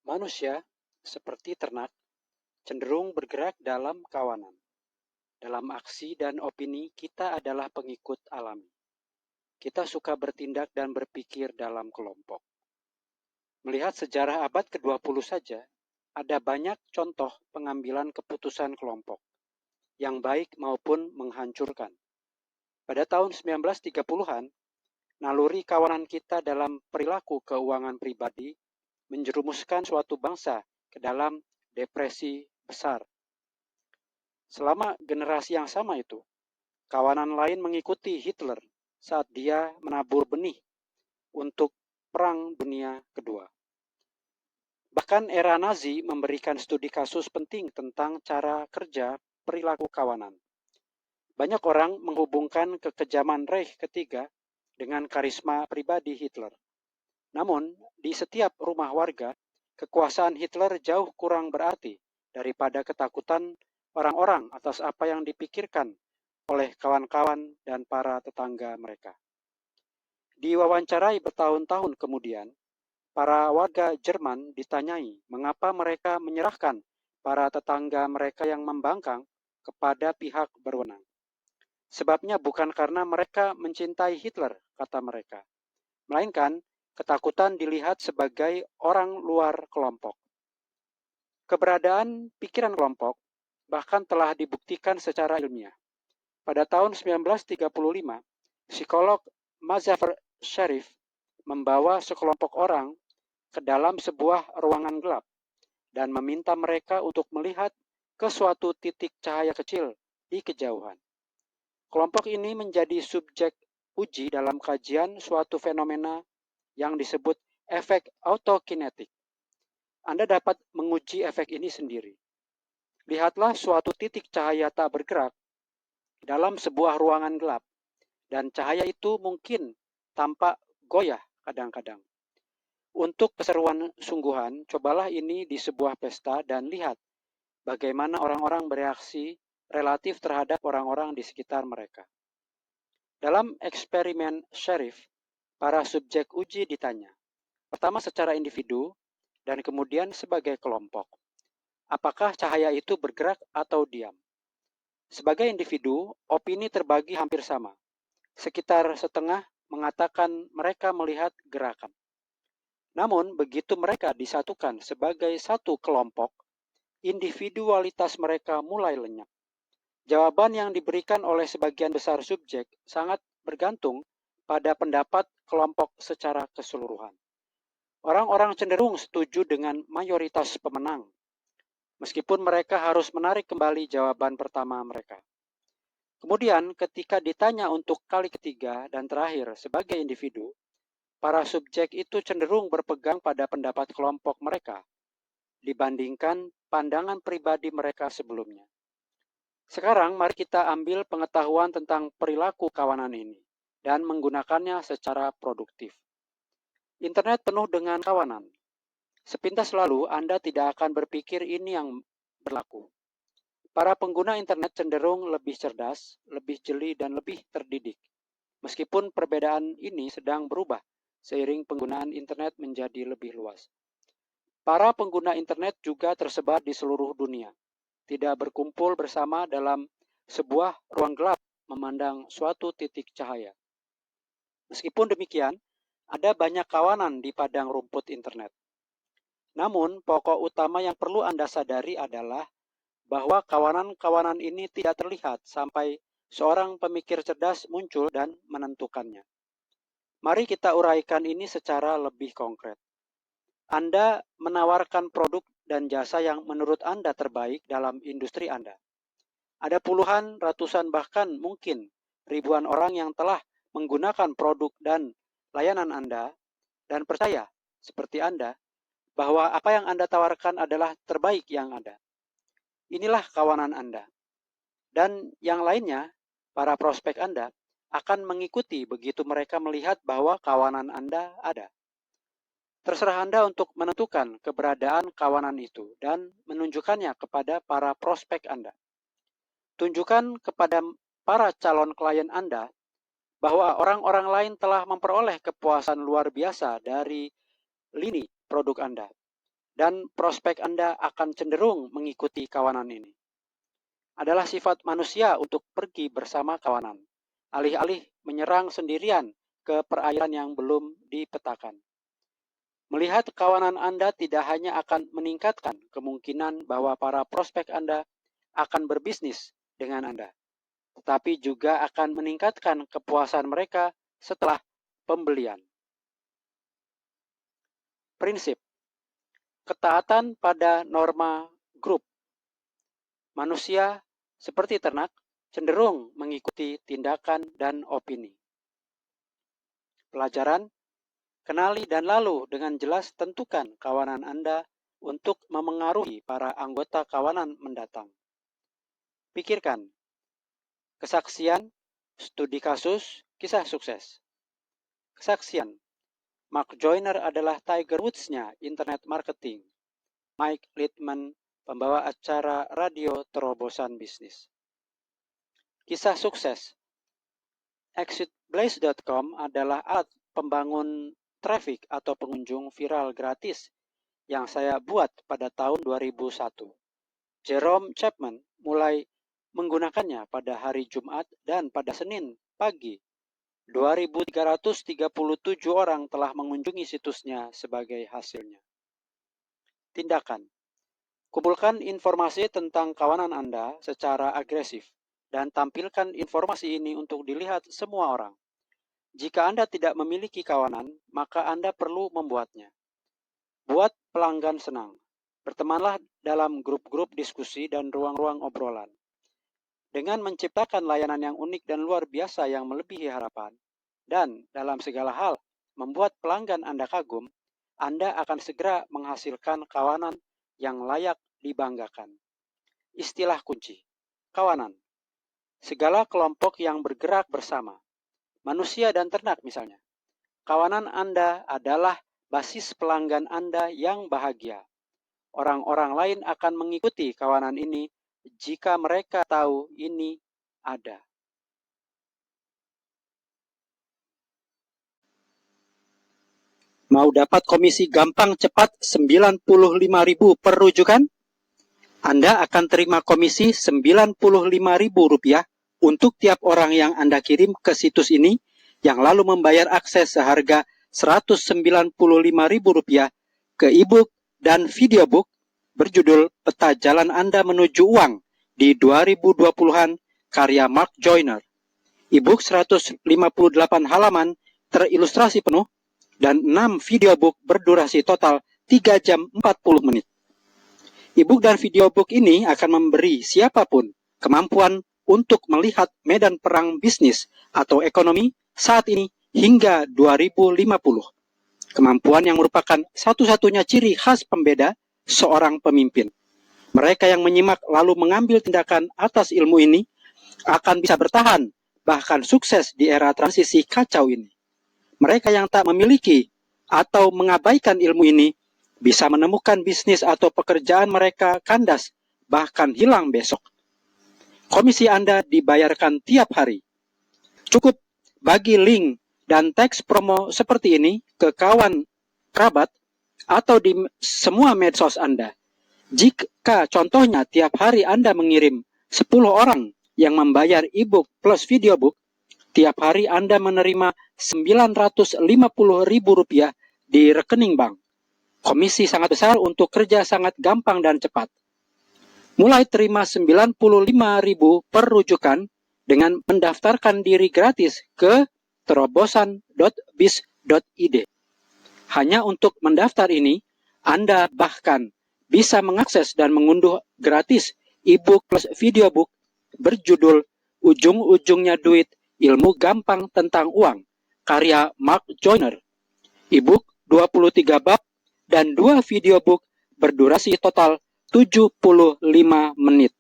Manusia, seperti ternak, cenderung bergerak dalam kawanan. Dalam aksi dan opini, kita adalah pengikut alami. Kita suka bertindak dan berpikir dalam kelompok. Melihat sejarah abad ke-20 saja, ada banyak contoh pengambilan keputusan kelompok, yang baik maupun menghancurkan. Pada tahun 1930-an, naluri kawanan kita dalam perilaku keuangan pribadi menjerumuskan suatu bangsa ke dalam depresi besar. Selama generasi yang sama itu, kawanan lain mengikuti Hitler saat dia menabur benih untuk Perang Dunia Kedua. Bahkan era Nazi memberikan studi kasus penting tentang cara kerja perilaku kawanan. Banyak orang menghubungkan kekejaman Reich ketiga dengan karisma pribadi Hitler. Namun, di setiap rumah warga, kekuasaan Hitler jauh kurang berarti daripada ketakutan orang-orang atas apa yang dipikirkan oleh kawan-kawan dan para tetangga mereka. Diwawancarai bertahun-tahun kemudian, para warga Jerman ditanyai mengapa mereka menyerahkan para tetangga mereka yang membangkang kepada pihak berwenang. Sebabnya bukan karena mereka mencintai Hitler, kata mereka, melainkan ketakutan dilihat sebagai orang luar kelompok. Keberadaan pikiran kelompok bahkan telah dibuktikan secara ilmiah. Pada tahun 1935, psikolog Mazhar Sharif membawa sekelompok orang ke dalam sebuah ruangan gelap dan meminta mereka untuk melihat ke suatu titik cahaya kecil di kejauhan. Kelompok ini menjadi subjek uji dalam kajian suatu fenomena yang disebut efek autokinetik. Anda dapat menguji efek ini sendiri. Lihatlah suatu titik cahaya tak bergerak dalam sebuah ruangan gelap, dan cahaya itu mungkin tampak goyah kadang-kadang. Untuk keseruan sungguhan, cobalah ini di sebuah pesta dan lihat bagaimana orang-orang bereaksi relatif terhadap orang-orang di sekitar mereka. Dalam eksperimen Sharif, para subjek uji ditanya, pertama secara individu dan kemudian sebagai kelompok. Apakah cahaya itu bergerak atau diam? Sebagai individu, opini terbagi hampir sama. Sekitar setengah mengatakan mereka melihat gerakan. Namun, begitu mereka disatukan sebagai satu kelompok, individualitas mereka mulai lenyap. Jawaban yang diberikan oleh sebagian besar subjek sangat bergantung pada pendapat kelompok secara keseluruhan. Orang-orang cenderung setuju dengan mayoritas pemenang, meskipun mereka harus menarik kembali jawaban pertama mereka. Kemudian, ketika ditanya untuk kali ketiga dan terakhir sebagai individu, para subjek itu cenderung berpegang pada pendapat kelompok mereka dibandingkan pandangan pribadi mereka sebelumnya. Sekarang mari kita ambil pengetahuan tentang perilaku kawanan ini dan menggunakannya secara produktif. Internet penuh dengan kawanan. Sepintas lalu Anda tidak akan berpikir ini yang berlaku. Para pengguna internet cenderung lebih cerdas, lebih jeli, dan lebih terdidik. Meskipun perbedaan ini sedang berubah seiring penggunaan internet menjadi lebih luas. Para pengguna internet juga tersebar di seluruh dunia, tidak berkumpul bersama dalam sebuah ruang gelap memandang suatu titik cahaya. Meskipun demikian, ada banyak kawanan di padang rumput internet. Namun, pokok utama yang perlu Anda sadari adalah bahwa kawanan-kawanan ini tidak terlihat sampai seorang pemikir cerdas muncul dan menentukannya. Mari kita uraikan ini secara lebih konkret. Anda menawarkan produk dan jasa yang menurut Anda terbaik dalam industri Anda. Ada puluhan, ratusan, bahkan mungkin ribuan orang yang telah menggunakan produk dan layanan Anda dan percaya, seperti Anda, bahwa apa yang Anda tawarkan adalah terbaik yang ada. Inilah kawanan Anda. Dan yang lainnya, para prospek Anda, akan mengikuti begitu mereka melihat bahwa kawanan Anda ada. Terserah Anda untuk menentukan keberadaan kawanan itu dan menunjukkannya kepada para prospek Anda. Tunjukkan kepada para calon klien Anda bahwa orang-orang lain telah memperoleh kepuasan luar biasa dari lini produk Anda. dan prospek Anda akan cenderung mengikuti kawanan ini. Adalah sifat manusia untuk pergi bersama kawanan, alih-alih menyerang sendirian ke perairan yang belum dipetakan. Melihat kawanan Anda tidak hanya akan meningkatkan kemungkinan bahwa para prospek Anda akan berbisnis dengan Anda, tetapi juga akan meningkatkan kepuasan mereka setelah pembelian. Prinsip ketaatan pada norma grup. Manusia, seperti ternak, cenderung mengikuti tindakan dan opini. Pelajaran, kenali dan lalu dengan jelas tentukan kawanan Anda untuk memengaruhi para anggota kawanan mendatang. Pikirkan, kesaksian, studi kasus, kisah sukses. Kesaksian, Mark Joyner adalah Tiger Woods-nya internet marketing. Mike Littman, pembawa acara radio terobosan bisnis. Kisah sukses, ExitBlaze.com adalah alat pembangun traffic atau pengunjung viral gratis yang saya buat pada tahun 2001. Jerome Chapman mulai menggunakannya pada hari Jumat dan pada Senin pagi. 2.337 orang telah mengunjungi situsnya sebagai hasilnya. Tindakan. Kumpulkan informasi tentang kawanan Anda secara agresif dan tampilkan informasi ini untuk dilihat semua orang. Jika Anda tidak memiliki kawanan, maka Anda perlu membuatnya. Buat pelanggan senang. Bertemanlah dalam grup-grup diskusi dan ruang-ruang obrolan. Dengan menciptakan layanan yang unik dan luar biasa yang melebihi harapan, dan dalam segala hal membuat pelanggan Anda kagum, Anda akan segera menghasilkan kawanan yang layak dibanggakan. Istilah kunci, kawanan. Segala kelompok yang bergerak bersama, manusia dan ternak misalnya. Kawanan Anda adalah basis pelanggan Anda yang bahagia. Orang-orang lain akan mengikuti kawanan ini jika mereka tahu ini ada. Mau dapat komisi gampang cepat 95.000 per rujukan? Anda akan terima komisi Rp95.000 untuk tiap orang yang Anda kirim ke situs ini yang lalu membayar akses seharga Rp195.000 ke e-book dan videobook berjudul Peta Jalan Anda Menuju Uang di 2020-an karya Mark Joyner. E-book 158 halaman terilustrasi penuh dan 6 videobook berdurasi total 3 jam 40 menit. E-book dan videobook ini akan memberi siapapun kemampuan untuk melihat medan perang bisnis atau ekonomi saat ini hingga 2050. Kemampuan yang merupakan satu-satunya ciri khas pembeda seorang pemimpin. Mereka yang menyimak lalu mengambil tindakan atas ilmu ini akan bisa bertahan, bahkan sukses di era transisi kacau ini. Mereka yang tak memiliki atau mengabaikan ilmu ini bisa menemukan bisnis atau pekerjaan mereka kandas, bahkan hilang besok. Komisi Anda dibayarkan tiap hari. Cukup bagi link dan teks promo seperti ini ke kawan, kerabat, atau di semua medsos Anda. Jika contohnya tiap hari Anda mengirim 10 orang yang membayar e-book plus videobook, tiap hari Anda menerima Rp950.000 di rekening bank. Komisi sangat besar untuk kerja sangat gampang dan cepat. Mulai terima Rp95.000 per rujukan dengan mendaftarkan diri gratis ke terobosan.biz.id. Hanya untuk mendaftar ini, Anda bahkan bisa mengakses dan mengunduh gratis e-book plus videobook berjudul Ujung-Ujungnya Duit, Ilmu Gampang Tentang Uang, karya Mark Joyner. E-book 23 bab dan 2 videobook berdurasi total 75 menit.